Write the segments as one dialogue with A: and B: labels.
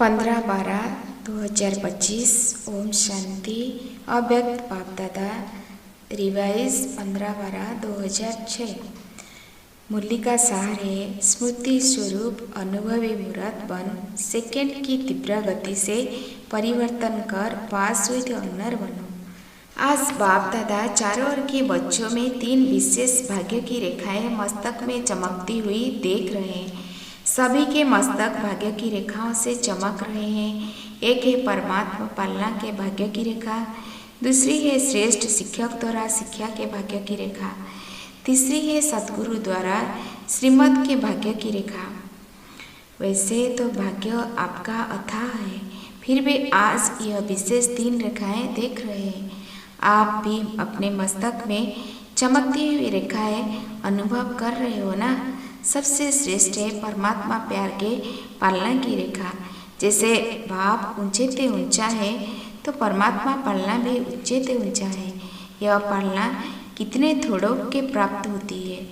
A: 15/12/2025 ओम शांति। अव्यक्त बापदादा रिवाइज 15/12/2006। मुरली का सार है स्मृति स्वरूप अनुभवी मूर्त बन सेकंड की तीव्र गति से परिवर्तन कर पास विद ऑनर बनो। आज बाप दादा चारों ओर के बच्चों में 3 विशेष भाग्य की रेखाएं मस्तक में चमकती हुई देख रहे हैं। सभी के मस्तक भाग्य की रेखाओं से चमक रहे हैं। एक है परमात्मा पालना के भाग्य की रेखा, दूसरी है श्रेष्ठ शिक्षक द्वारा शिक्षा के भाग्य की रेखा, तीसरी है सद्गुरु द्वारा श्रीमत के भाग्य की रेखा। वैसे तो भाग्य आपका अथाह है, फिर भी आज यह विशेष 3 रेखाएं देख रहे हैं। आप भी अपने मस्तक में चमकती हुई रेखाएं अनुभव कर रहे हो ना। सबसे श्रेष्ठ है परमात्मा प्यार के पालना की रेखा। जैसे भाव ऊंचे ते ऊंचा है तो परमात्मा पालना भी ऊंचे ते ऊंचा है। यह पालना कितने थोड़ों के प्राप्त होती है,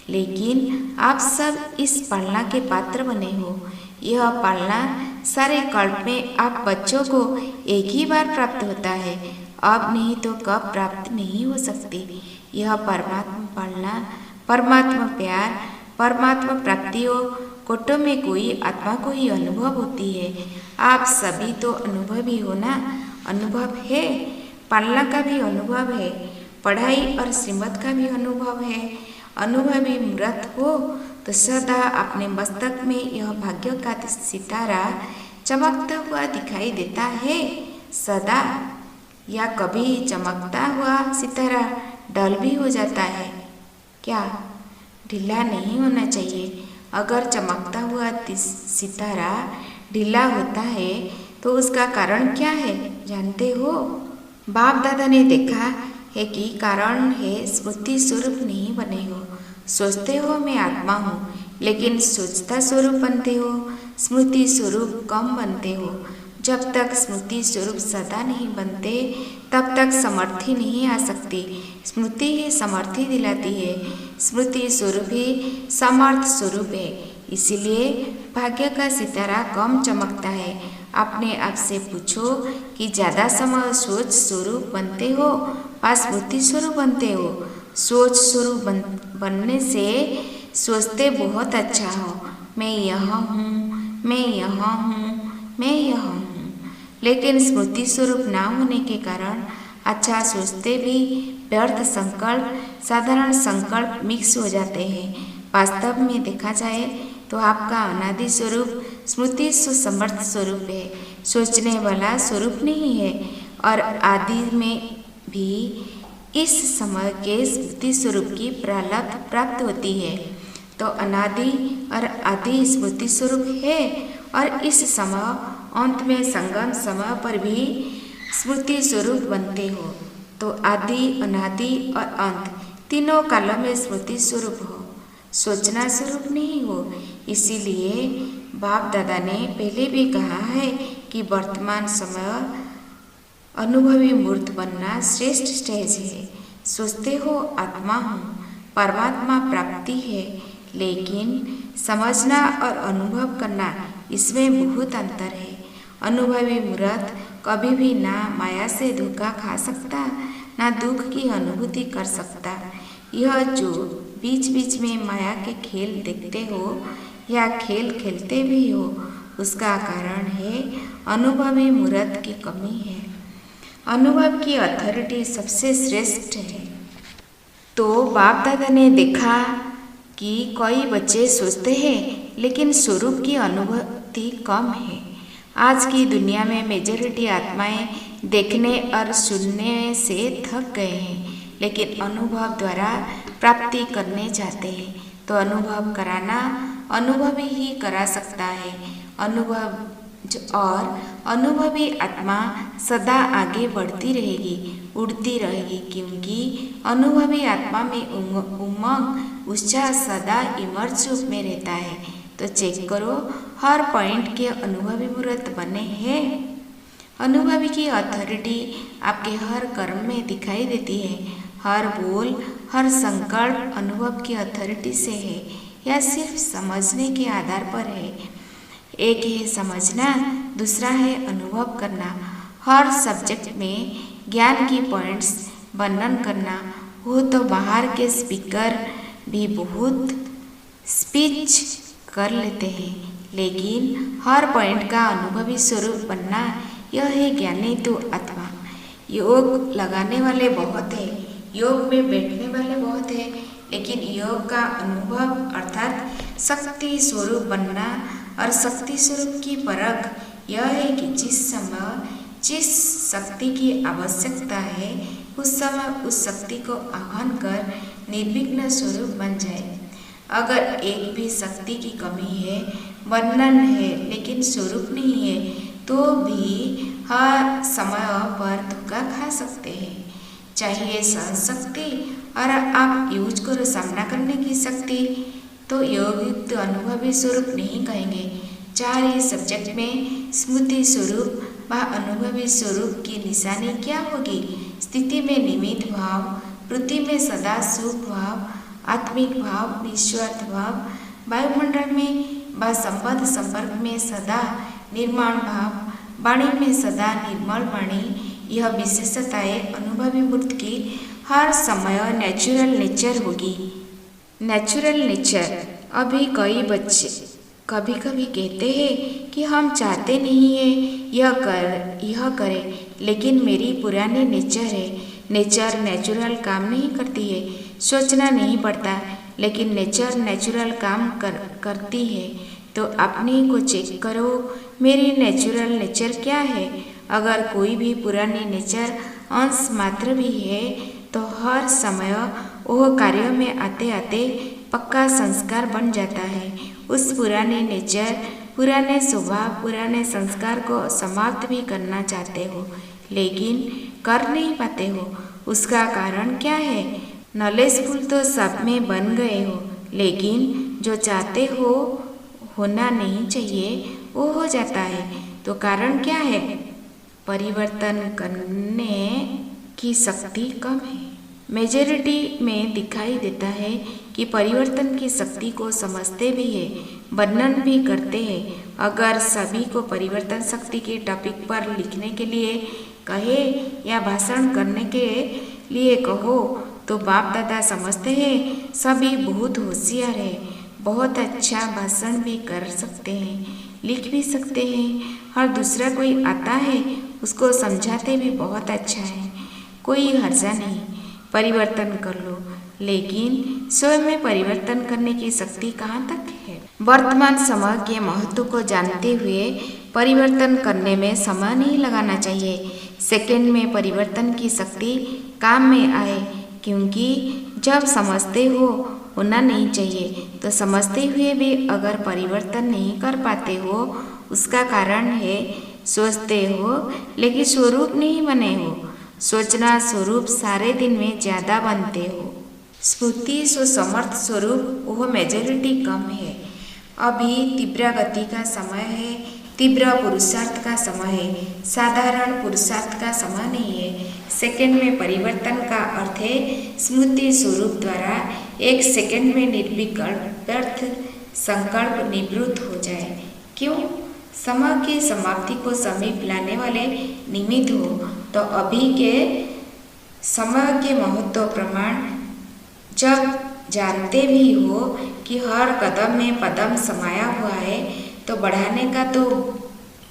A: लेकिन आप सब इस पालना के पात्र बने हो। यह पालना सारे कल्प में आप बच्चों को एक ही बार प्राप्त होता है, अब नहीं तो कब प्राप्त नहीं हो सकती। यह परमात्मा पालना, परमात्मा प्यार, परमात्मा प्राप्तियों कोटों में कोई आत्मा को ही अनुभव होती है। आप सभी तो अनुभवी हो ना। अनुभव है, पालना का भी अनुभव है, पढ़ाई और श्रीमत का भी अनुभव है। अनुभवी मूर्त हो तो सदा अपने मस्तक में यह भाग्य का सितारा चमकता हुआ दिखाई देता है सदा, या कभी चमकता हुआ सितारा डल भी हो जाता है क्या? ढीला नहीं होना चाहिए। अगर चमकता हुआ सितारा ढीला होता है तो उसका कारण क्या है जानते हो? बाप दादा ने देखा है कि कारण है स्मृति स्वरूप नहीं बने हो। सोचते हो मैं आत्मा हूँ, लेकिन सोचता स्वरूप बनते हो, स्मृति स्वरूप कम बनते हो। जब तक स्मृति स्वरूप सदा नहीं बनते तब तक समर्थी नहीं आ सकती। स्मृति ही समर्थी दिलाती है, स्मृति स्वरूप ही समर्थ स्वरूप है। इसीलिए भाग्य का सितारा कम चमकता है। अपने आप से पूछो कि ज़्यादा समय सोच स्वरूप बनते हो या स्मृति स्वरूप बनते हो? सोच स्वरूप बनने से सोचते बहुत अच्छा हो, मैं यहाँ हूँ, मैं यहाँ हूँ, मैं यहाँ हूँ, लेकिन स्मृति स्वरूप ना होने के कारण अच्छा सोचते भी व्यर्थ संकल्प, साधारण संकल्प मिक्स हो जाते हैं। वास्तव में देखा जाए तो आपका अनादि स्वरूप स्मृति समर्थ स्वरूप है, सोचने वाला स्वरूप नहीं है। और आदि में भी इस समय के स्मृति स्वरूप की प्रारब्ध प्राप्त होती है, तो अनादि और आदि स्मृति स्वरूप है। और इस समय अंत में संगम समय पर भी स्मृति स्वरूप बनते हो, तो आदि, अनादि और अंत तीनों कालों में स्मृति स्वरूप हो, सोचना स्वरूप नहीं हो। इसीलिए बाप दादा ने पहले भी कहा है कि वर्तमान समय अनुभवी मूर्त बनना श्रेष्ठ स्टेज है। सोचते हो आत्मा हूँ, परमात्मा प्राप्ति है, लेकिन समझना और अनुभव करना इसमें बहुत अंतर है। अनुभवी मूर्त कभी भी ना माया से धोखा खा सकता, ना दुख की अनुभूति कर सकता। यह जो बीच बीच में माया के खेल देखते हो या खेल खेलते भी हो, उसका कारण है अनुभवी मूर्त की कमी है। अनुभव की अथॉरिटी सबसे श्रेष्ठ है। तो बाप दादा ने देखा कि कई बच्चे सोचते हैं लेकिन स्वरूप की अनुभूति कम है। आज की दुनिया में मेजॉरिटी आत्माएं देखने और सुनने से थक गए हैं, लेकिन अनुभव द्वारा प्राप्ति करने जाते हैं। तो अनुभव कराना अनुभवी ही करा सकता है। अनुभवी आत्मा सदा आगे बढ़ती रहेगी, उड़ती रहेगी, क्योंकि अनुभवी आत्मा में उमंग, उत्साह सदा इमर्ज रूप में रहता है। तो चेक करो, हर पॉइंट के अनुभवी मूर्त बने हैं। अनुभवी की अथॉरिटी आपके हर कर्म में दिखाई देती है। हर बोल, हर संकल्प अनुभव की अथॉरिटी से है या सिर्फ समझने के आधार पर है? एक है समझना, दूसरा है अनुभव करना। हर सब्जेक्ट में ज्ञान की पॉइंट्स वर्णन करना हो तो बाहर के स्पीकर भी बहुत स्पीच कर लेते हैं, लेकिन हर पॉइंट का अनुभवी स्वरूप बनना यह है ज्ञानी तो अथवा। योग लगाने वाले बहुत है, योग में बैठने वाले बहुत है, लेकिन योग का अनुभव अर्थात शक्ति स्वरूप बनना और शक्ति स्वरूप की परख यह है कि जिस समय जिस शक्ति की आवश्यकता है उस समय उस शक्ति को आह्वान कर निर्विघ्न स्वरूप बन जाए। अगर एक भी शक्ति की कमी है, वर्णन है लेकिन स्वरूप नहीं है, तो भी हर समय पर धोखा खा सकते हैं। चाहिए सहन शक्ति और आप यूज करो सामना करने की शक्ति, तो योगयुक्त अनुभवी स्वरूप नहीं कहेंगे। चार ये सब्जेक्ट में स्मृति स्वरूप व अनुभवी स्वरूप की निशानी क्या होगी? स्थिति में निमित्त भाव, वृत्ति में सदा सुख भाव, आत्मिक भाव, निस्वार्थ भाव, वायुमंडल में व संबद्ध संपर्क में सदा निर्माण भाव, वाणी में सदा निर्मल वाणी। यह विशेषताएं अनुभवी मूर्त की हर समय नेचुरल नेचर होगी। Natural nature. अभी कई बच्चे कभी कभी कहते हैं कि हम चाहते नहीं है यह करें, लेकिन मेरी पुरानी नेचर है। नेचर नेचुरल काम नहीं करती है, सोचना नहीं पड़ता, लेकिन नेचर नेचुरल काम करती है। तो अपने को चेक करो, मेरी नेचुरल नेचर क्या है? अगर कोई भी पुरानी नेचर अंश मात्र भी है तो हर समय वह कार्य में आते आते पक्का संस्कार बन जाता है। उस पुराने नेचर, पुराने स्वभाव, पुराने संस्कार को समाप्त भी करना चाहते हो, लेकिन कर नहीं पाते हो। उसका कारण क्या है? नॉलेजफुल तो सब में बन गए हो, लेकिन जो चाहते हो होना नहीं चाहिए वो हो जाता है। तो कारण क्या है? परिवर्तन करने की शक्ति कम है। मेजॉरिटी में दिखाई देता है कि परिवर्तन की शक्ति को समझते भी है, वर्णन भी करते हैं। अगर सभी को परिवर्तन शक्ति के टॉपिक पर लिखने के लिए कहे या भाषण करने के लिए कहो तो बाप दादा समझते हैं सभी बहुत होशियार है, बहुत अच्छा भाषण भी कर सकते हैं, लिख भी सकते हैं, और दूसरा कोई आता है उसको समझाते भी बहुत अच्छा है। कोई हर्जा नहीं, परिवर्तन कर लो, लेकिन स्वयं में परिवर्तन करने की शक्ति कहाँ तक है? वर्तमान समय के महत्व को जानते हुए परिवर्तन करने में समय नहीं लगाना चाहिए। सेकंड में परिवर्तन की शक्ति काम में आए, क्योंकि जब समझते हो होना नहीं चाहिए, तो समझते हुए भी अगर परिवर्तन नहीं कर पाते हो उसका कारण है सोचते हो लेकिन स्वरूप नहीं बने हो। सोचना स्वरूप सारे दिन में ज़्यादा बनते हो। स्फूर्ति स्व समर्थ स्वरूप वह मेजॉरिटी कम है। अभी तीव्र गति का समय है, तीव्र पुरुषार्थ का समय है, साधारण पुरुषार्थ का समय नहीं है। सेकंड में परिवर्तन का अर्थ है स्मृति स्वरूप द्वारा एक सेकंड में निर्विकल्प व्यर्थ संकल्प निवृत्त हो जाए। क्यों? समय की समाप्ति को समीप लाने वाले निमित्त हो। तो अभी के समय के महत्व प्रमाण जब जानते भी हो कि हर कदम में पदम समाया हुआ है, तो बढ़ाने का तो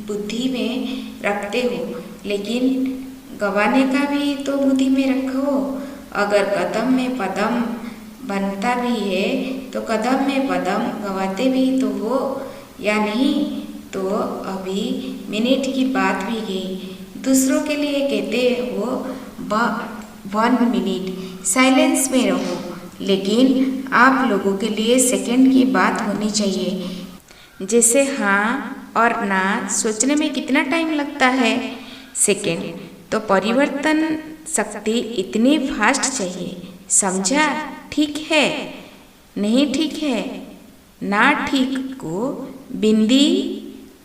A: बुद्धि में रखते हो, लेकिन गंवाने का भी तो बुद्धि में रखो। अगर कदम में पदम बनता भी है तो कदम में पदम गंवाते भी तो हो या नहीं? तो अभी मिनट की बात भी गई। दूसरों के लिए कहते हो 1 मिनट साइलेंस में रहो, लेकिन आप लोगों के लिए सेकंड की बात होनी चाहिए। जैसे हाँ और ना सोचने में कितना टाइम लगता है? सेकंड। तो परिवर्तन शक्ति इतनी फास्ट चाहिए। समझा? ठीक है, नहीं ठीक है, ना ठीक को बिंदी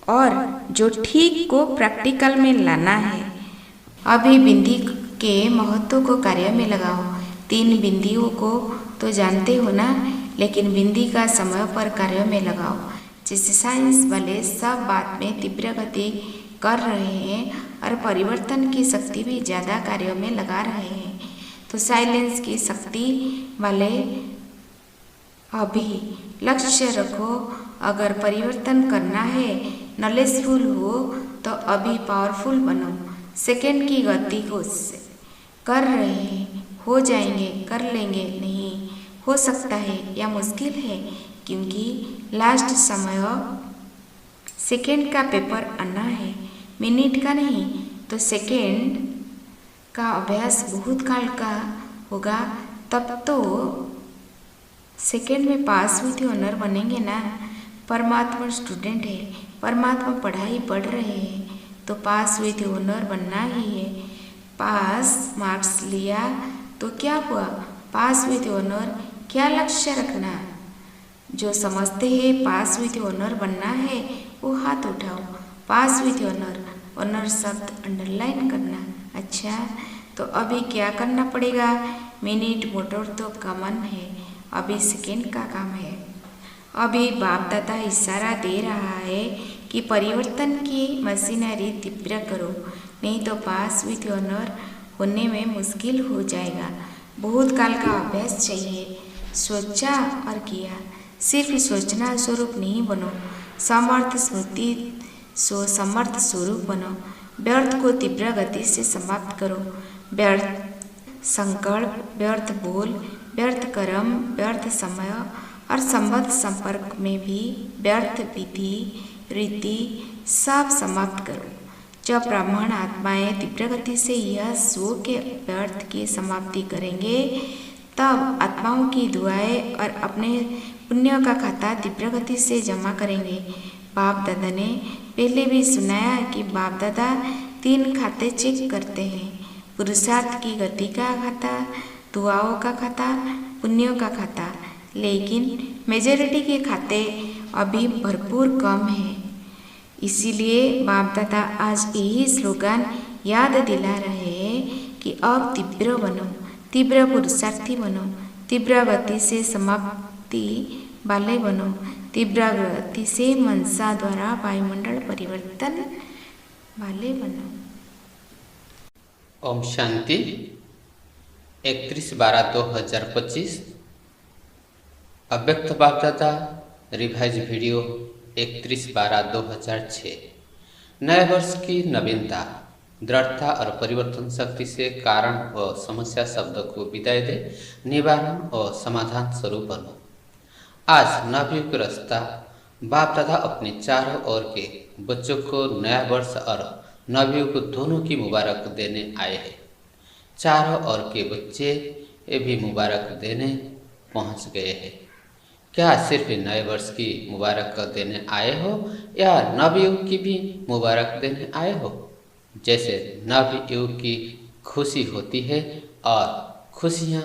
A: और जो ठीक को प्रैक्टिकल में लाना है। अभी बिंदी के महत्व को कार्य में लगाओ। 3 बिंदियों को तो जानते हो ना, लेकिन बिंदी का समय पर कार्य में लगाओ। जैसे साइंस वाले सब बात में तीव्र गति कर रहे हैं और परिवर्तन की शक्ति भी ज़्यादा कार्यों में लगा रहे हैं। तो साइलेंस की शक्ति वाले अभी लक्ष्य रखो। अगर परिवर्तन करना है, नॉलेजफुल हो तो अभी पावरफुल बनो। सेकेंड की गति को कर रहे हैं, हो जाएंगे, कर लेंगे, नहीं हो सकता है या मुश्किल है, क्योंकि लास्ट समय सेकेंड का पेपर आना है, मिनट का नहीं। तो सेकेंड का अभ्यास बहुत काल का होगा, तब तो सेकेंड में पास विथ ऑनर बनेंगे ना। परमात्मा स्टूडेंट है, परमात्मा पढ़ाई पढ़ रहे हैं, तो पास विथ ऑनर बनना ही है। पास मार्क्स लिया तो क्या हुआ, पास विथ ऑनर। क्या लक्ष्य रखना, जो समझते हैं पास विथ ऑनर बनना है वो हाथ उठाओ। पास विथ ऑनर, ऑनर शब्द अंडरलाइन करना। अच्छा, तो अभी क्या करना पड़ेगा, मिनट मोटर तो कॉमन है, अभी सेकेंड का काम है। अभी बाप दादा इशारा दे रहा है कि परिवर्तन की मशीनरी तीव्र करो, नहीं तो पास विथ ऑनर होने में मुश्किल हो जाएगा। बहुत काल का अभ्यास चाहिए। सोचा और किया, सिर्फ सोचना स्वरूप नहीं बनो, समर्थ स्मृति समर्थ स्वरूप बनो। व्यर्थ को तीव्र गति से समाप्त करो। व्यर्थ संकल्प, व्यर्थ बोल, व्यर्थ कर्म, व्यर्थ समय और संबद्ध संपर्क में भी व्यर्थ विधि रीति सब समाप्त करो। जब ब्राह्मण आत्माएं तीव्र गति से यह सो के व्यर्थ की समाप्ति करेंगे, तब आत्माओं की दुआएं और अपने पुण्य का खाता तीव्र गति से जमा करेंगे। बाप दादा ने पहले भी सुनाया कि बाप दादा 3 खाते चेक करते हैं, पुरुषार्थ की गति का खाता, दुआओं का खाता, पुण्यों का खाता। लेकिन मेजॉरिटी के खाते अभी भरपूर कम है। इसीलिए बाप दादा आज यही स्लोगन याद दिला रहे हैं कि अब तीव्र बनो, तीव्र पुरुषार्थी बनो, तीव्र गति से समाप्ति वाले बनो, तीव्र गति से मनसा द्वारा वायुमंडल परिवर्तन वाले बनो।
B: ओम शांति। 31/12/2025 अव्यक्त बाप दादा रिवाइज वीडियो 31/12/2006। नए वर्ष की नवीनता, दृढ़ता और परिवर्तन शक्ति से कारण व समस्या शब्द को विदाई दे निवारण और समाधान स्वरूप बनो। आज नवयुग रास्ता बाप दादा अपने चारों ओर के बच्चों को नया वर्ष और नवयुग दोनों की मुबारक देने आए हैं। चारों ओर के बच्चे भी मुबारक देने पहुंच गए हैं। क्या सिर्फ नए वर्ष की मुबारक देने आए हो या नवयुग की भी मुबारक देने आए हो? जैसे नवयुग की खुशी होती है और खुशियाँ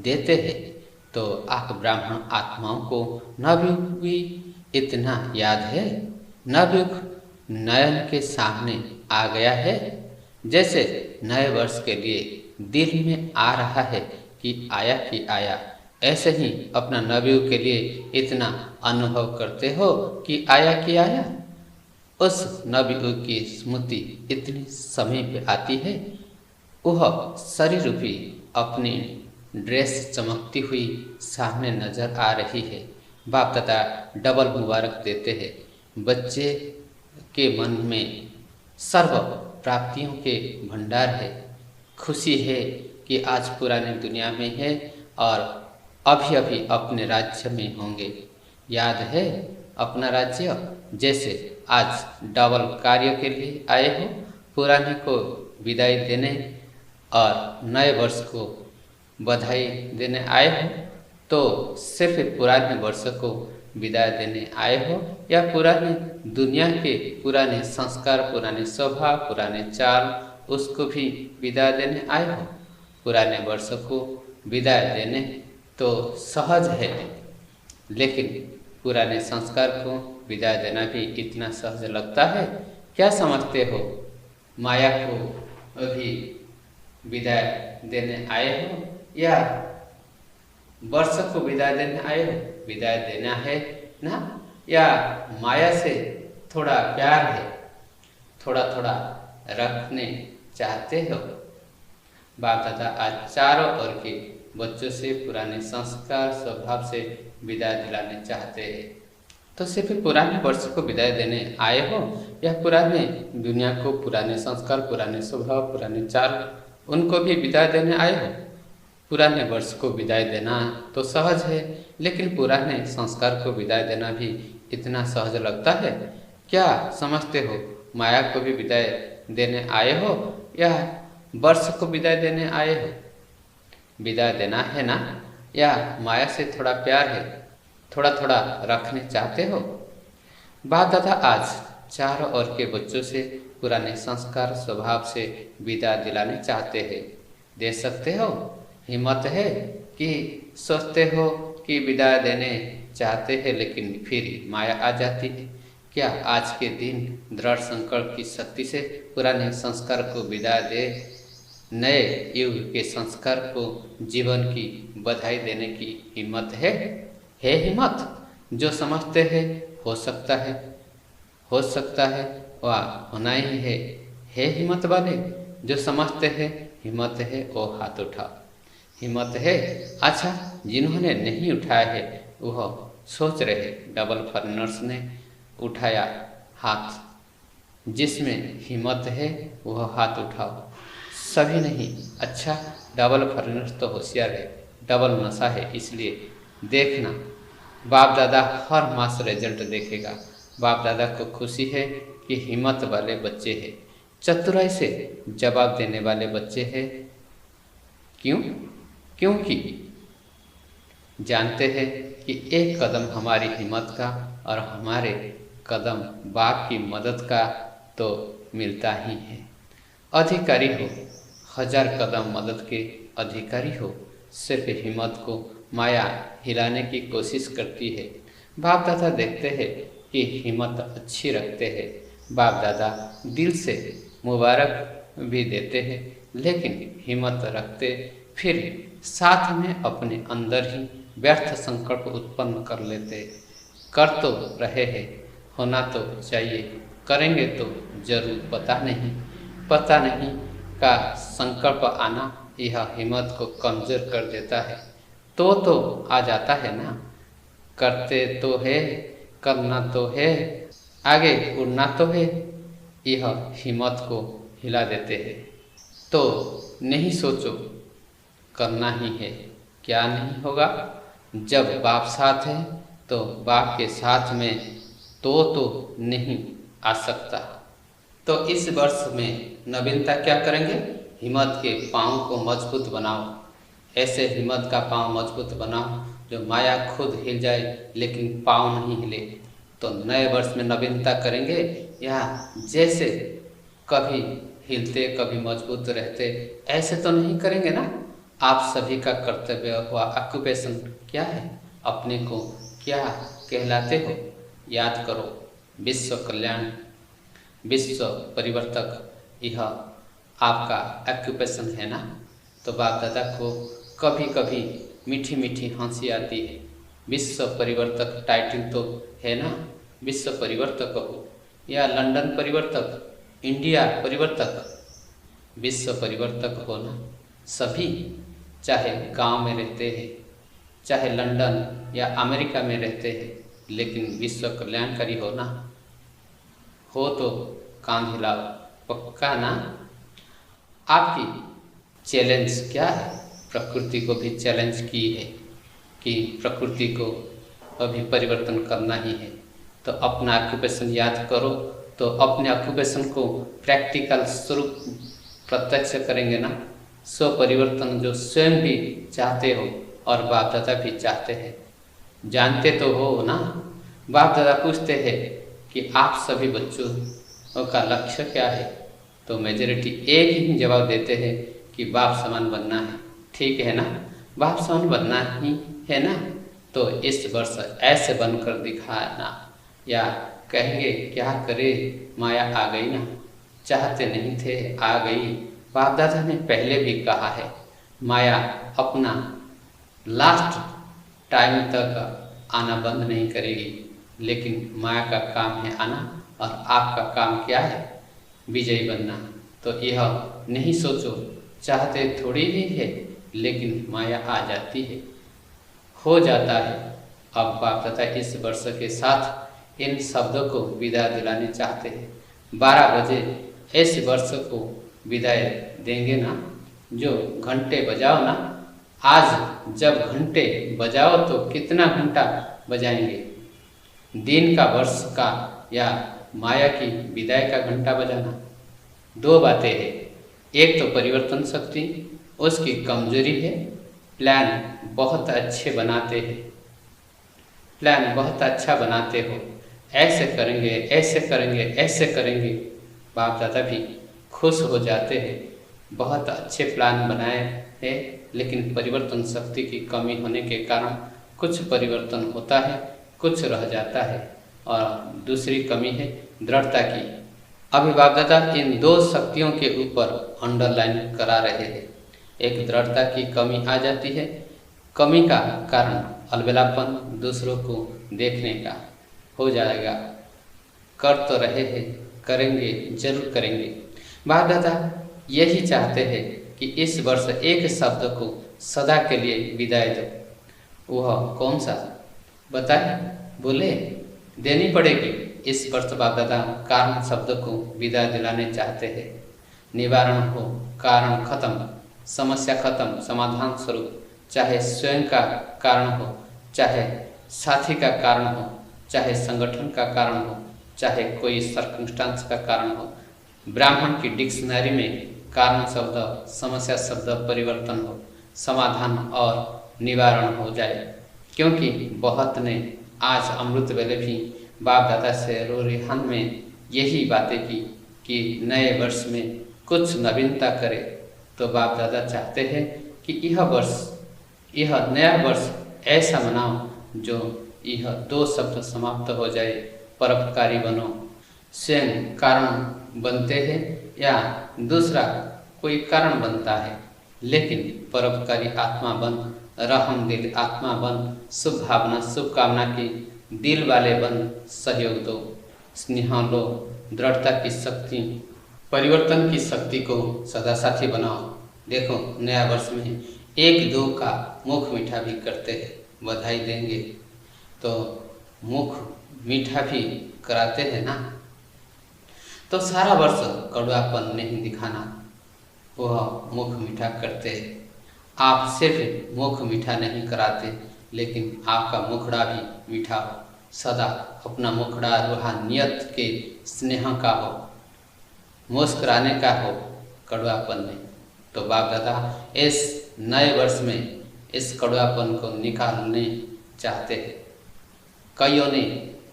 B: देते हैं, तो आप ब्राह्मण आत्माओं को नवयुग भी इतना याद है। नवयुग नयन के सामने आ गया है, जैसे नए वर्ष के लिए दिल में आ रहा है कि आया। ऐसे ही अपना नवयुग के लिए इतना अनुभव करते हो कि आया। उस नवयुग की स्मृति इतनी समय पे आती है, वह शरीर रूपी अपनी ड्रेस चमकती हुई सामने नजर आ रही है। बाप दादा डबल मुबारक देते हैं। बच्चे के मन में सर्व प्राप्तियों के भंडार है। खुशी है कि आज पुरानी दुनिया में है और अभी अपने राज्य में होंगे। याद है अपना राज्य? जैसे आज डबल कार्य के लिए आए हो, पुराने को विदाई देने और नए वर्ष को बधाई देने आए हो, तो सिर्फ पुराने वर्ष को विदाई देने आए हो या पुराने दुनिया के पुराने संस्कार, पुराने स्वभाव, पुराने चाल, उसको भी विदाई देने आए हो? पुराने वर्ष को विदाई देने तो सहज है, लेकिन पुराने संस्कार को विदाई देना भी इतना सहज लगता है? क्या समझते हो? माया को अभी विदाई देने आए हो या वर्ष को विदाई देने आए हो? विदाई देना है ना, या माया से थोड़ा प्यार है, थोड़ा थोड़ा रखने चाहते हो? बाप दादा आज चारों ओर के बच्चों से पुराने संस्कार स्वभाव से विदाई दिलाने चाहते हैं। तो सिर्फ पुराने वर्ष को विदाई देने आए हो या पुराने दुनिया को, पुराने संस्कार, पुराने स्वभाव, पुराने चार, उनको भी विदाई देने आए हो? पुराने वर्ष को विदाई देना तो सहज है, लेकिन पुराने संस्कार को विदाई देना भी इतना सहज लगता है? क्या समझते हो माया को भी विदाई देने आए हो या वर्ष को विदाई देने आए हो? विदाई देना है ना? या माया से थोड़ा प्यार है, थोड़ा थोड़ा रखने चाहते हो? बाप दादा आज चारों ओर के बच्चों से पुराने संस्कार स्वभाव से विदा दिलाने चाहते हैं। दे सकते हो? हिम्मत है कि सोचते हो कि विदा देने चाहते हैं लेकिन फिर माया आ जाती है? क्या आज के दिन दृढ़ संकल्प की शक्ति से पुराने संस्कार को विदा दे नए युग के संस्कार को जीवन की बधाई देने की हिम्मत है? है हिम्मत? जो समझते हैं हो सकता है, हो सकता है वह होना ही है हिम्मत वाले? जो समझते हैं हिम्मत है वो हाथ उठाओ। हिम्मत है? अच्छा, जिन्होंने नहीं उठाया है वह सोच रहे, डबल फॉरेनर्स ने उठाया हाथ। जिसमें हिम्मत है वह हाथ उठाओ। सभी नहीं। अच्छा, डबल फॉरेनर्स तो होशियार है, डबल नशा है, इसलिए देखना बाप दादा हर मास रिजल्ट देखेगा। बाप दादा को खुशी है कि हिम्मत वाले बच्चे हैं, चतुराई से जवाब देने वाले बच्चे हैं। क्यों? क्योंकि जानते हैं कि एक कदम हमारी हिम्मत का और हमारे कदम बाप की मदद का तो मिलता ही है। अधिकारी हो, 1000 कदम मदद के अधिकारी हो, सिर्फ हिम्मत को माया हिलाने की कोशिश करती है। बाप दादा देखते हैं कि हिम्मत अच्छी रखते हैं। बाप दादा दिल से मुबारक भी देते हैं, लेकिन हिम्मत रखते फिर साथ में अपने अंदर ही व्यर्थ संकल्प उत्पन्न कर लेते। कर तो रहे हैं, होना तो चाहिए, करेंगे तो जरूर, पता नहीं का संकल्प आना यह हिम्मत को कमजोर कर देता है। तो आ जाता है ना, करते तो है, करना तो है, आगे उड़ना तो है, यह हिम्मत को हिला देते हैं। तो नहीं सोचो, करना ही है। क्या नहीं होगा? जब बाप साथ है तो बाप के साथ में तो नहीं आ सकता। तो इस वर्ष में नवीनता क्या करेंगे? हिम्मत के पाँव को मजबूत बनाओ। ऐसे हिम्मत का पाँव मजबूत बनाओ जो माया खुद हिल जाए लेकिन पाँव नहीं हिले। तो नए वर्ष में नवीनता करेंगे या जैसे कभी हिलते कभी मजबूत रहते, ऐसे तो नहीं करेंगे ना। आप सभी का कर्तव्य व ऑक्यूपेशन क्या है? अपने को क्या कहलाते हो? याद करो, विश्व कल्याण, विश्व परिवर्तक, यह आपका ऑक्यूपेशन है ना। तो बाप दादा को कभी कभी मीठी मीठी हंसी आती है। विश्व परिवर्तक टाइटल तो है ना, विश्व परिवर्तक हो या लंदन परिवर्तक, इंडिया परिवर्तक, विश्व परिवर्तक हो ना सभी। चाहे गांव में रहते हैं, चाहे लंदन या अमेरिका में रहते हैं, लेकिन विश्व कल्याणकारी हो ना। हो तो कांध हिलाओ, पक्का ना। आपकी चैलेंज क्या है? प्रकृति को भी चैलेंज की है कि प्रकृति को अभी परिवर्तन करना ही है। तो अपना ऑक्यूपेशन याद करो, तो अपने ऑक्यूपेशन को प्रैक्टिकल स्वरूप प्रत्यक्ष करेंगे ना। स्व परिवर्तन जो स्वयं भी चाहते हो और बाप दादा भी चाहते हैं, जानते तो हो ना। बाप दादा पूछते हैं कि आप सभी बच्चों का लक्ष्य क्या है? तो मेजॉरिटी एक ही जवाब देते हैं कि बाप समान बनना है। ठीक है ना, बाप समान बनना ही है ना। तो इस वर्ष ऐसे बनकर दिखाना, या कहेंगे क्या करे, माया आ गई ना, चाहते नहीं थे आ गई। बाप दादा ने पहले भी कहा है, माया अपना लास्ट टाइम तक आना बंद नहीं करेगी। लेकिन माया का काम है आना और आपका काम क्या है? विजयी बनना। तो यह नहीं सोचो, चाहते थोड़ी ही है लेकिन माया आ जाती है, हो जाता है। अब बाप तथा इस वर्ष के साथ इन शब्दों को विदा दिलाने चाहते हैं। 12 बजे इस वर्ष को विदाई देंगे ना। जो घंटे बजाओ ना, आज जब घंटे बजाओ तो कितना घंटा बजाएंगे? दिन का, वर्ष का या माया की विदाई का घंटा बजाना? दो बातें हैं। एक तो परिवर्तन शक्ति, उसकी कमजोरी है। प्लान बहुत अच्छे बनाते हैं, प्लान बहुत अच्छा बनाते हो, ऐसे करेंगे, ऐसे करेंगे, ऐसे करेंगे। बाप दादा भी खुश हो जाते हैं। बहुत अच्छे प्लान बनाए हैं, लेकिन परिवर्तन शक्ति की कमी होने के कारण कुछ परिवर्तन होता है, कुछ रह जाता है। और दूसरी कमी है दृढ़ता की। अभी बाप दादा इन दो शक्तियों के ऊपर अंडरलाइन करा रहे हैं। एक दृढ़ता की कमी आ जाती है। कमी का कारण अलबेलापन, दूसरों को देखने का हो जाएगा। कर तो रहे हैं, करेंगे, जरूर करेंगे। बाप दादा यही चाहते हैं कि इस वर्ष एक शब्द को सदा के लिए विदाई दो। वह कौन सा बताए? बोले देनी पड़ेगी। इस वर्ष बाप दादा कारण शब्द को विदा दिलाने चाहते हैं। निवारण हो, कारण खत्म, समस्या खत्म, समाधान स्वरूप। चाहे स्वयं का कारण हो, चाहे साथी का कारण हो, चाहे संगठन का कारण हो, चाहे कोई सर्कमस्टांस का कारण हो। ब्राह्मण की डिक्शनरी में कारण शब्द, समस्या शब्द परिवर्तन हो, समाधान और निवारण हो जाए। क्योंकि बहुत ने आज अमृत वेले भी बाप दादा से रोरिहान में यही बातें की कि नए वर्ष में कुछ नवीनता करे। तो बाप दादा चाहते हैं कि यह वर्ष, यह नया वर्ष ऐसा मनाओ जो यह दो शब्द समाप्त हो जाए। परोपकारी बनो। स्वयं कारण बनते हैं या दूसरा कोई कारण बनता है, लेकिन परोपकारी आत्मा बन, रहम दिल आत्मा बन, शुभ भावना, शुभकामना की दिल वाले बन, सहयोग दो, स्नेह लो, दृढ़ता की शक्ति, परिवर्तन की शक्ति को सदा साथी बनाओ। देखो नया वर्ष में एक दो का मुख मीठा भी करते हैं, बधाई देंगे तो मुख मीठा भी कराते हैं ना। तो सारा वर्ष कड़वापन नहीं दिखाना, वह मुख मीठा करते हैं। आप सिर्फ मुख मीठा नहीं कराते, लेकिन आपका मुखड़ा भी मीठा हो। सदा अपना मुखड़ा रूहानियत के स्नेह का हो, मुस्कुराने का हो, कड़वापन नहीं। तो बाप दादा इस नए वर्ष में इस कड़वापन को निकालने चाहते हैं। कईयों ने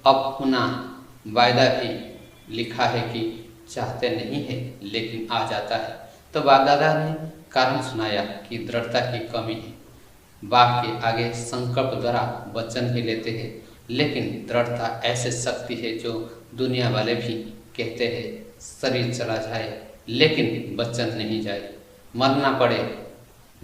B: अपना वायदा भी लिखा है कि चाहते नहीं है, लेकिन आ जाता है। तो बाप दादा ने कारण सुनाया कि दृढ़ता की कमी है। बाप के आगे संकल्प द्वारा वचन भी लेते हैं, लेकिन दृढ़ता ऐसे शक्ति है जो दुनिया वाले भी कहते हैं शरीर चला जाए लेकिन वचन नहीं जाए। मरना पड़े,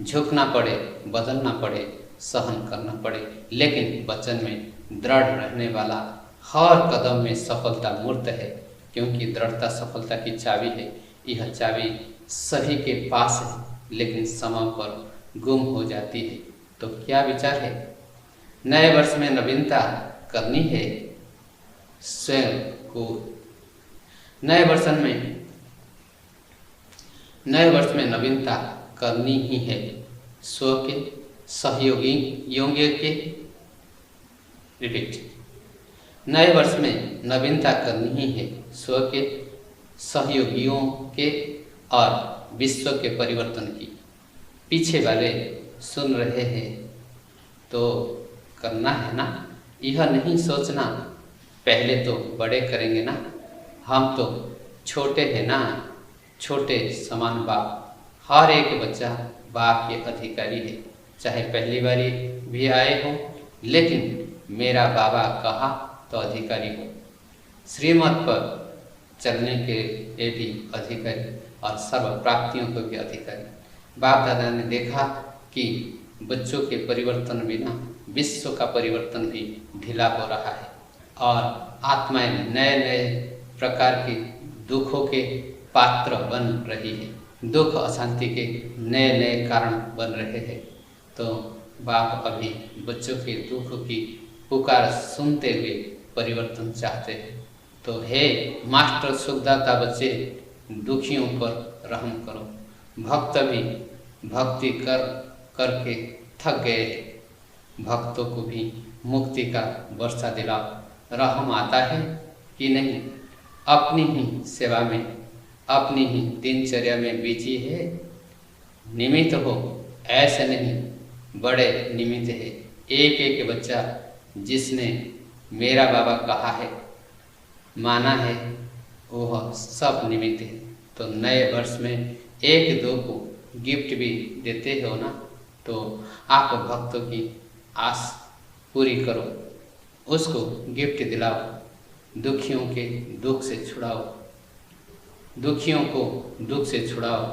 B: झुकना पड़े, बदलना पड़े, सहन करना पड़े, लेकिन वचन में दृढ़ रहने वाला हर कदम में सफलता मूर्त है। क्योंकि दृढ़ता सफलता की चाबी है। यह चाबी सभी के पास है, लेकिन समय पर गुम हो जाती है। तो क्या विचार है? नए वर्ष में नवीनता करनी है स्वयं को। नए वर्ष में नवीनता करनी ही है स्व के, सहयोगी योग्य के। रिपीट, नए वर्ष में नवीनता करनी ही है स्व के, सहयोगियों के और विश्व के परिवर्तन की। पीछे वाले सुन रहे हैं तो करना है ना। यह नहीं सोचना पहले तो बड़े करेंगे ना, हम तो छोटे हैं ना, छोटे समान बाप। हर एक बच्चा बाप के अधिकारी है, चाहे पहली बारी भी आए हो, लेकिन मेरा बाबा कहा तो अधिकारी हो। श्रीमत पर चलने के लिए भी अधिकारी और सर्व प्राप्तियों को भी अधिकारी। बाप दादा ने देखा कि बच्चों के परिवर्तन बिना विश्व का परिवर्तन भी ढीला हो रहा है। और आत्माएं नए नए प्रकार के दुखों के पात्र बन रही है। दुख अशांति के नए नए कारण बन रहे हैं। तो बाप अभी बच्चों के दुख की पुकार सुनते हुए परिवर्तन चाहते हैं। तो हे मास्टर सुखदाता बच्चे, दुखियों पर रहम करो। भक्त भी भक्ति करके थक गए हैं। भक्तों को भी मुक्ति का वर्षा दिलाओ। रहम आता है कि नहीं? अपनी ही सेवा में, अपनी ही दिनचर्या में बिजी है। निमित्त हो, ऐसे नहीं, बड़े निमित्त है। एक एक बच्चा जिसने मेरा बाबा कहा है, माना है, वह सब निमित्त है। तो नए वर्ष में एक दो को गिफ्ट भी देते हो ना, तो आप भक्तों की आस पूरी करो, उसको गिफ्ट दिलाओ। दुखियों के दुख से छुड़ाओ, दुखियों को दुख से छुड़ाओ,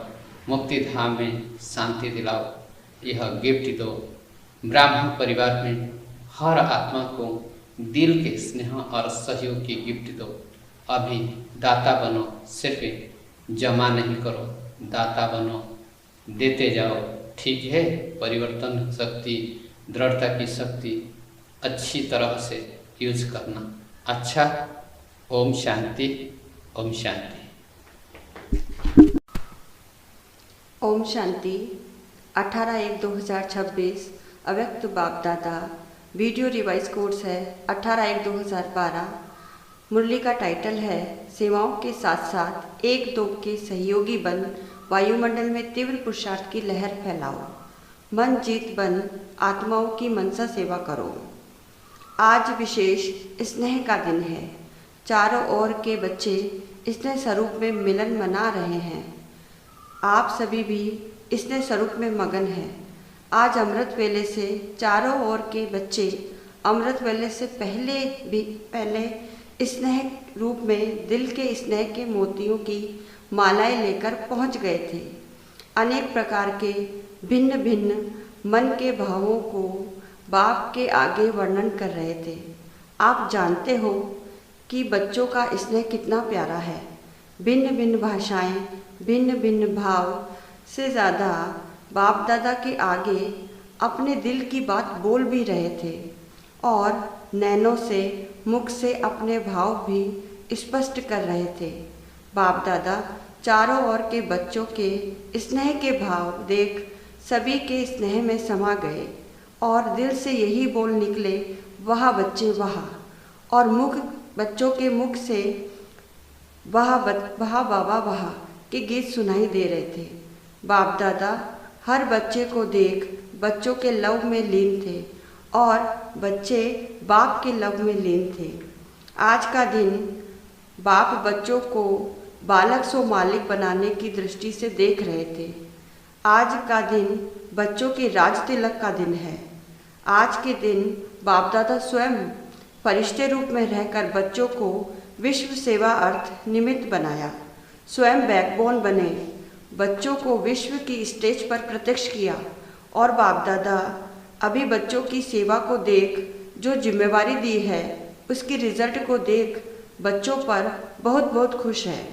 B: मुक्ति धाम में शांति दिलाओ। यह गिफ्ट दो। ब्राह्मण परिवार में हर आत्मा को दिल के स्नेह और सहयोग की गिफ्ट दो। अभी दाता बनो, सिर्फ जमा नहीं करो, दाता बनो, देते जाओ। ठीक है? परिवर्तन शक्ति, दृढ़ता की शक्ति अच्छी तरह से यूज करना। अच्छा, ओम शांति, ओम शांति।
C: ओम शांति। 18/1/2026 अव्यक्त बाप दादा। वीडियो रिवाइज कोर्स है 18/1/2012। मुरली का टाइटल है सेवाओं के साथ साथ एक दो के सहयोगी बन वायुमंडल में तीव्र पुरुषार्थ की लहर फैलाओ। मन जीत बन आत्माओं की मनसा सेवा करो। आज विशेष स्नेह का दिन है। चारों ओर के बच्चे स्नेह स्वरूप में मिलन मना रहे हैं। आप सभी भी स्नेह स्वरूप में मगन हैं। आज अमृत वेले से चारों ओर के बच्चे अमृत वेले से पहले स्नेह रूप में दिल के स्नेह के मोतियों की मालाएं लेकर पहुंच गए थे। अनेक प्रकार के भिन्न भिन्न मन के भावों को बाप के आगे वर्णन कर रहे थे। आप जानते हो कि बच्चों का स्नेह कितना प्यारा है। भिन्न भिन्न भाषाएं, भिन्न भिन्न भाव से ज़्यादा बाप दादा के आगे अपने दिल की बात बोल भी रहे थे और नैनों से, मुख से अपने भाव भी स्पष्ट कर रहे थे। बाप दादा चारों ओर के बच्चों के स्नेह के भाव देख सभी के स्नेह में समा गए और दिल से यही बोल निकले, वाह बच्चे वाह। और मुख बच्चों के मुख से वाह बाबा वाह के गीत सुनाई दे रहे थे। बाप दादा हर बच्चे को देख बच्चों के लव में लीन थे और बच्चे बाप के लव में लीन थे। आज का दिन बाप बच्चों को बालक सो मालिक बनाने की दृष्टि से देख रहे थे। आज का दिन बच्चों के राज तिलक का दिन है। आज के दिन बाप दादा स्वयं फरिश्ते रूप में रहकर बच्चों को विश्व सेवा अर्थ निमित्त बनाया। स्वयं बैकबोन बने, बच्चों को विश्व की स्टेज पर प्रत्यक्ष किया और बाप दादा अभी बच्चों की सेवा को देख, जो जिम्मेवारी दी है उसकी रिजल्ट को देख बच्चों पर बहुत बहुत खुश है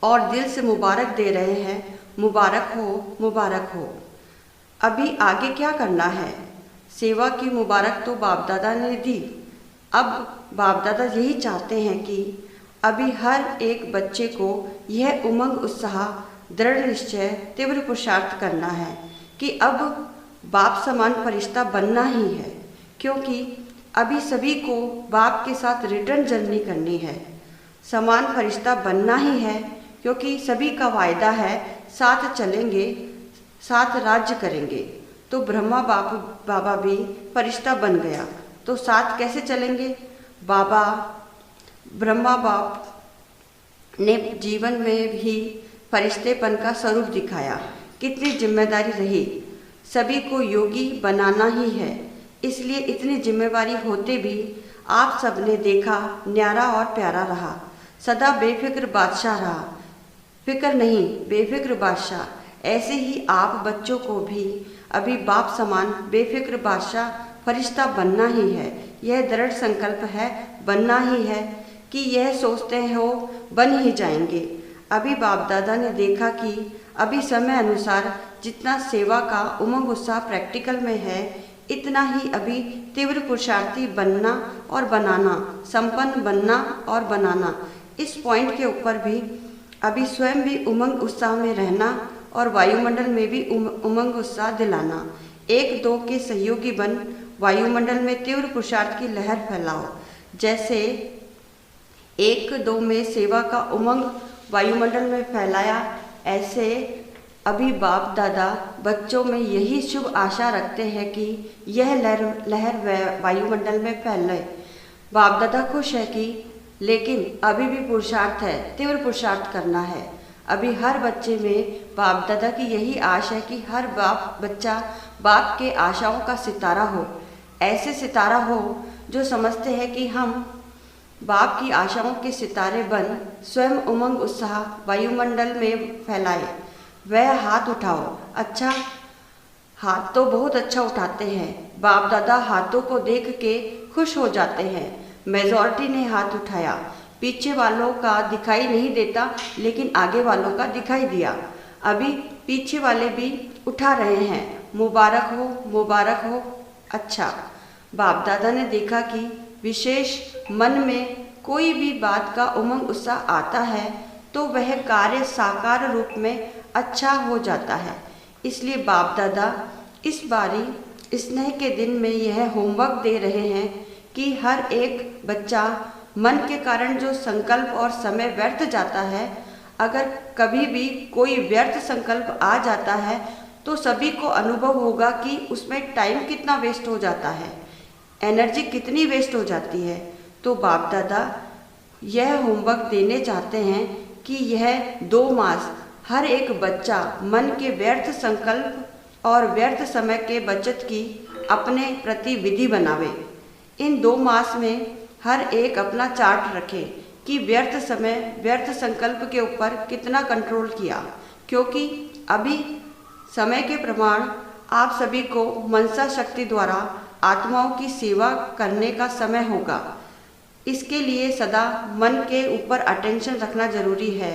C: और दिल से मुबारक दे रहे हैं, मुबारक हो, मुबारक हो। अभी आगे क्या करना है? सेवा की मुबारक तो बाप दादा ने दी। अब बाप दादा यही चाहते हैं कि अभी हर एक बच्चे को यह उमंग, उत्साह, दृढ़ निश्चय, तीव्र पुरुषार्थ करना है कि अब बाप समान फरिश्ता बनना ही है, क्योंकि अभी सभी को बाप के साथ रिटर्न जर्नी करनी है। समान फरिश्ता बनना ही है क्योंकि सभी का वायदा है साथ चलेंगे, साथ राज्य करेंगे। तो ब्रह्मा बाबा भी फरिश्ता बन गया, तो साथ कैसे चलेंगे? ब्रह्मा बाप ने जीवन में भी फरिश्तेपन का स्वरूप दिखाया। कितनी जिम्मेदारी रही, सभी को योगी बनाना ही है। इसलिए इतनी जिम्मेवारी होते भी आप सबने देखा न्यारा और प्यारा रहा, सदा बेफिक्र बादशाह रहा। फिक्र नहीं, बेफिक्र बादशाह। ऐसे ही आप बच्चों को भी अभी बाप समान बेफिक्र बादशाह फरिश्ता बनना ही है। यह दृढ़ संकल्प है, बनना ही है कि यह सोचते हो बन ही जाएंगे। अभी बाप दादा ने देखा कि अभी समय अनुसार जितना सेवा का उमंग उत्साह प्रैक्टिकल में है, इतना ही अभी तीव्र पुरुषार्थी बनना और बनाना, संपन्न बनना और बनाना, इस पॉइंट के ऊपर भी अभी स्वयं भी उमंग उत्साह में रहना और वायुमंडल में भी उमंग उत्साह दिलाना। 1-2 के सहयोगी बन वायुमंडल में तीव्र पुरुषार्थ की लहर फैलाओ। जैसे 1-2 में सेवा का उमंग वायुमंडल में फैलाया, ऐसे अभी बाप दादा बच्चों में यही शुभ आशा रखते हैं कि यह लहर वायुमंडल में फैले। बाप दादा खुश है कि लेकिन अभी भी पुरुषार्थ है, तीव्र पुरुषार्थ करना है। अभी हर बच्चे में बाप दादा की यही आश है कि हर बच्चा बाप के आशाओं का सितारा हो, ऐसे सितारा हो जो समझते हैं कि हम बाप की आशाओं के सितारे बन स्वयं उमंग उत्साह वायुमंडल में फैलाए। वह हाथ उठाओ। अच्छा, हाथ तो बहुत अच्छा उठाते हैं। बाप दादा हाथों को देख के खुश हो जाते हैं। मेजॉरिटी ने हाथ उठाया। पीछे वालों का दिखाई नहीं देता, लेकिन आगे वालों का दिखाई दिया। अभी पीछे वाले भी उठा रहे हैं। मुबारक हो, मुबारक हो। अच्छा, बाप दादा ने देखा कि विशेष मन में कोई भी बात का उमंग उत्साह आता है तो वह कार्य साकार रूप में अच्छा हो जाता है। इसलिए बाप दादा इस बारी स्नेह के दिन में यह होमवर्क दे रहे हैं कि हर एक बच्चा मन के कारण जो संकल्प और समय व्यर्थ जाता है, अगर कभी भी कोई व्यर्थ संकल्प आ जाता है तो सभी को अनुभव होगा कि उसमें टाइम कितना वेस्ट हो जाता है, एनर्जी कितनी वेस्ट हो जाती है। तो बाप दादा यह होमवर्क देने चाहते हैं कि यह 2 मास हर एक बच्चा मन के व्यर्थ संकल्प और व्यर्थ समय के बचत की अपने प्रति विधि बनावे। इन 2 मास में हर एक अपना चार्ट रखे कि व्यर्थ समय व्यर्थ संकल्प के ऊपर कितना कंट्रोल किया, क्योंकि अभी समय के प्रमाण आप सभी को मनसा शक्ति द्वारा आत्माओं की सेवा करने का समय होगा। इसके लिए सदा मन के ऊपर अटेंशन रखना जरूरी है।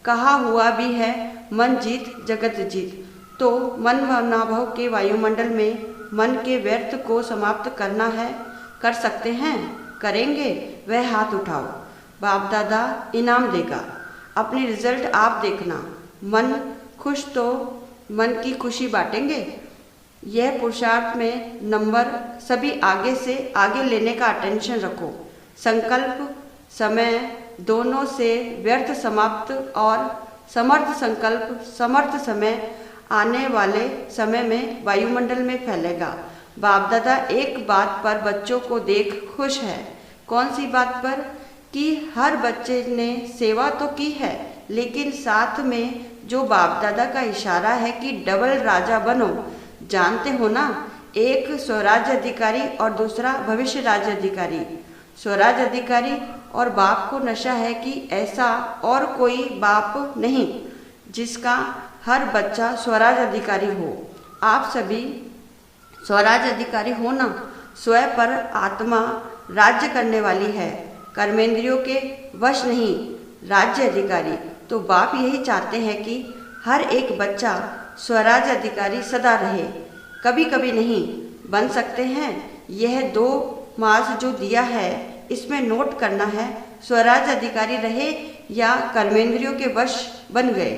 C: कहा हुआ भी है, मन जीत जगत जीत। तो मन भाव के वायुमंडल में मन के व्यर्थ को समाप्त करना है। कर सकते हैं? करेंगे? वह हाथ उठाओ। बाप दादा इनाम देगा। अपनी रिजल्ट आप देखना। मन खुश तो मन की खुशी बांटेंगे। यह पुरुषार्थ में नंबर सभी आगे से आगे लेने का अटेंशन रखो। संकल्प समय दोनों से व्यर्थ समाप्त और समर्थ संकल्प समर्थ समय आने वाले समय में वायुमंडल में फैलेगा। बाप दादा एक बात पर बच्चों को देख खुश है। कौन सी बात पर? कि हर बच्चे ने सेवा तो की है, लेकिन साथ में जो बाप दादा का इशारा है कि डबल राजा बनो। जानते हो ना, एक स्वराज्य अधिकारी और दूसरा भविष्य राज्य अधिकारी। स्वराज अधिकारी और बाप को नशा है कि ऐसा और कोई बाप नहीं जिसका हर बच्चा स्वराज अधिकारी हो। आप सभी स्वराज अधिकारी हो ना। स्वयं पर आत्मा राज्य करने वाली है, कर्मेंद्रियों के वश नहीं, राज्य अधिकारी। तो बाप यही चाहते हैं कि हर एक बच्चा स्वराज अधिकारी सदा रहे। कभी कभी नहीं बन सकते हैं। यह 2 मास जो दिया है इसमें नोट करना है, स्वराज अधिकारी रहे या कर्मेंद्रियों के वश बन गए।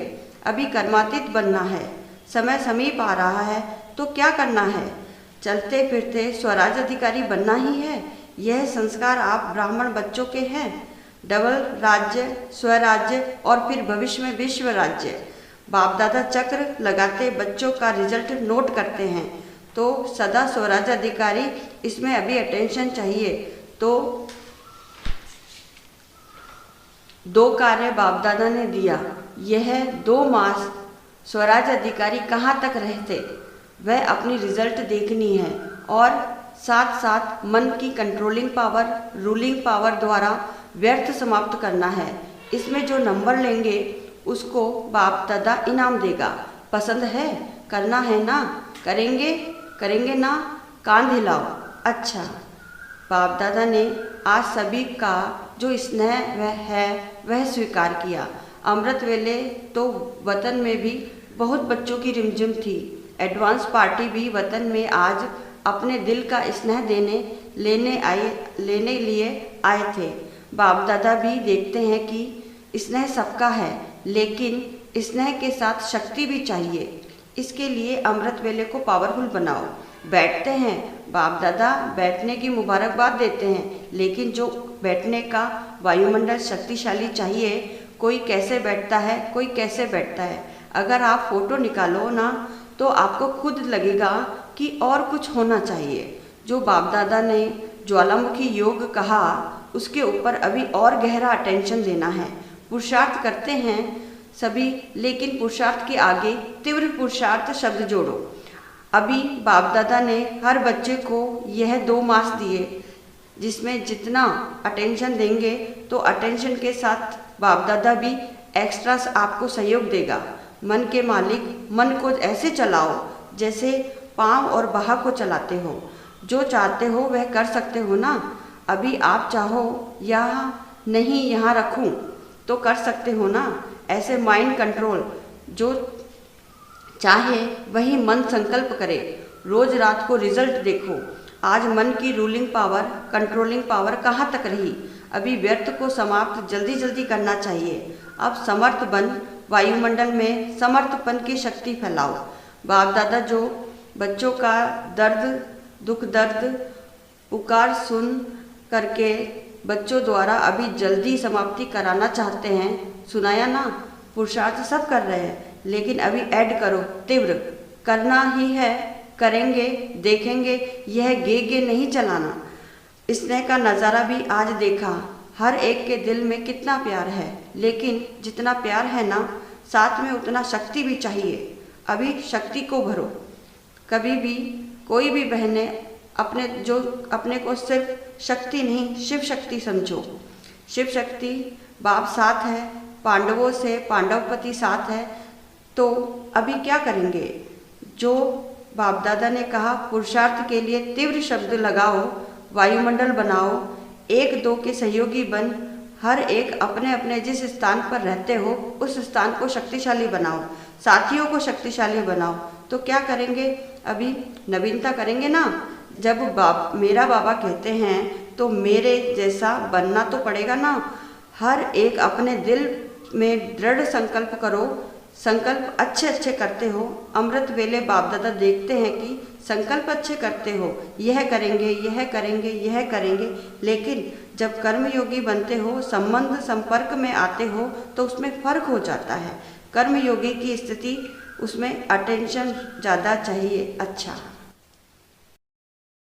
C: अभी कर्मातीत बनना है। समय समीप आ रहा है तो क्या करना है? चलते फिरते स्वराज अधिकारी बनना ही है। यह संस्कार आप ब्राह्मण बच्चों के हैं। डबल राज्य, स्वराज्य और फिर भविष्य में विश्व राज्य। बाप दादा चक्र लगाते बच्चों का रिजल्ट नोट करते हैं। तो सदा स्वराज अधिकारी, इसमें अभी अटेंशन चाहिए। तो 2 कार्य बाप दादा ने दिया। यह 2 मास स्वराज अधिकारी कहाँ तक रहते, वह अपनी रिजल्ट देखनी है और साथ साथ मन की कंट्रोलिंग पावर, रूलिंग पावर द्वारा व्यर्थ समाप्त करना है। इसमें जो नंबर लेंगे उसको बाप दादा इनाम देगा। पसंद है? करना है ना? करेंगे? करेंगे ना? कान हिलाओ। अच्छा। बाप दादा ने आज सभी का जो स्नेह वह स्वीकार किया। अमृत वेले तो वतन में भी बहुत बच्चों की रिमझिम थी। एडवांस पार्टी भी वतन में आज अपने दिल का स्नेह लेने लिए आए थे। बाप दादा भी देखते हैं कि स्नेह सबका है, लेकिन स्नेह के साथ शक्ति भी चाहिए। इसके लिए अमृत वेले को पावरफुल बनाओ। बैठते हैं, बाप दादा बैठने की मुबारकबाद देते हैं, लेकिन जो बैठने का वायुमंडल शक्तिशाली चाहिए, कोई कैसे बैठता है, कोई कैसे बैठता है। अगर आप फोटो निकालो ना तो आपको खुद लगेगा कि और कुछ होना चाहिए। जो बाप दादा ने ज्वालामुखी योग कहा, उसके ऊपर अभी और गहरा अटेंशन देना है। पुरुषार्थ करते हैं सभी, लेकिन पुरुषार्थ के आगे तीव्र पुरुषार्थ शब्द जोड़ो। अभी बाप दादा ने हर बच्चे को यह 2 मास दिए, जिसमें जितना अटेंशन देंगे तो अटेंशन के साथ बाप दादा भी एक्स्ट्रा आपको सहयोग देगा। मन के मालिक, मन को ऐसे चलाओ जैसे पाँव और बाह को चलाते हो। जो चाहते हो वह कर सकते हो ना। अभी आप चाहो यहाँ नहीं यहाँ रखूँ तो कर सकते हो ना। ऐसे माइंड कंट्रोल, जो चाहे वही मन संकल्प करे। रोज रात को रिजल्ट देखो। आज मन की रूलिंग पावर, कंट्रोलिंग पावर कहाँ तक रही। अभी व्यर्थ को समाप्त जल्दी जल्दी करना चाहिए। अब समर्थ बन, वायुमंडल में समर्थपन की शक्ति फैलाओ। बाप दादा जो बच्चों का दुख दर्द पुकार सुन करके बच्चों द्वारा अभी जल्दी समाप्ति कराना चाहते हैं, सुनाया ना। पुरुषार्थ सब कर रहे हैं, लेकिन अभी ऐड करो, तीव्र करना ही है, करेंगे, देखेंगे। यह गे नहीं चलाना। स्नेह का नज़ारा भी आज देखा। हर एक के दिल में कितना प्यार है, लेकिन जितना प्यार है ना, साथ में उतना शक्ति भी चाहिए। अभी शक्ति को भरो। कभी भी कोई भी बहनें अपने को सिर्फ शक्ति नहीं, शिव शक्ति समझो। शिव शक्ति बाप साथ है, पांडवों से पांडवपति साथ है, तो अभी क्या करेंगे। जो बाप दादा ने कहा, पुरुषार्थ के लिए तीव्र शब्द लगाओ, वायुमंडल बनाओ, 1-2 के सहयोगी बन, हर एक अपने अपने जिस स्थान पर रहते हो उस स्थान को शक्तिशाली बनाओ, साथियों को शक्तिशाली बनाओ। तो क्या करेंगे, अभी नवीनता करेंगे ना। जब मेरा बाबा कहते हैं तो मेरे जैसा बनना तो पड़ेगा ना। हर एक अपने दिल में दृढ़ संकल्प करो। संकल्प अच्छे करते हो। अमृत वेले बाप दादा देखते हैं कि संकल्प अच्छे करते हो, यह करेंगे, यह करेंगे, यह करेंगे, लेकिन जब कर्मयोगी बनते हो, संबंध संपर्क में आते हो, तो उसमें फर्क हो जाता है। कर्मयोगी की स्थिति, उसमें अटेंशन ज़्यादा चाहिए। अच्छा।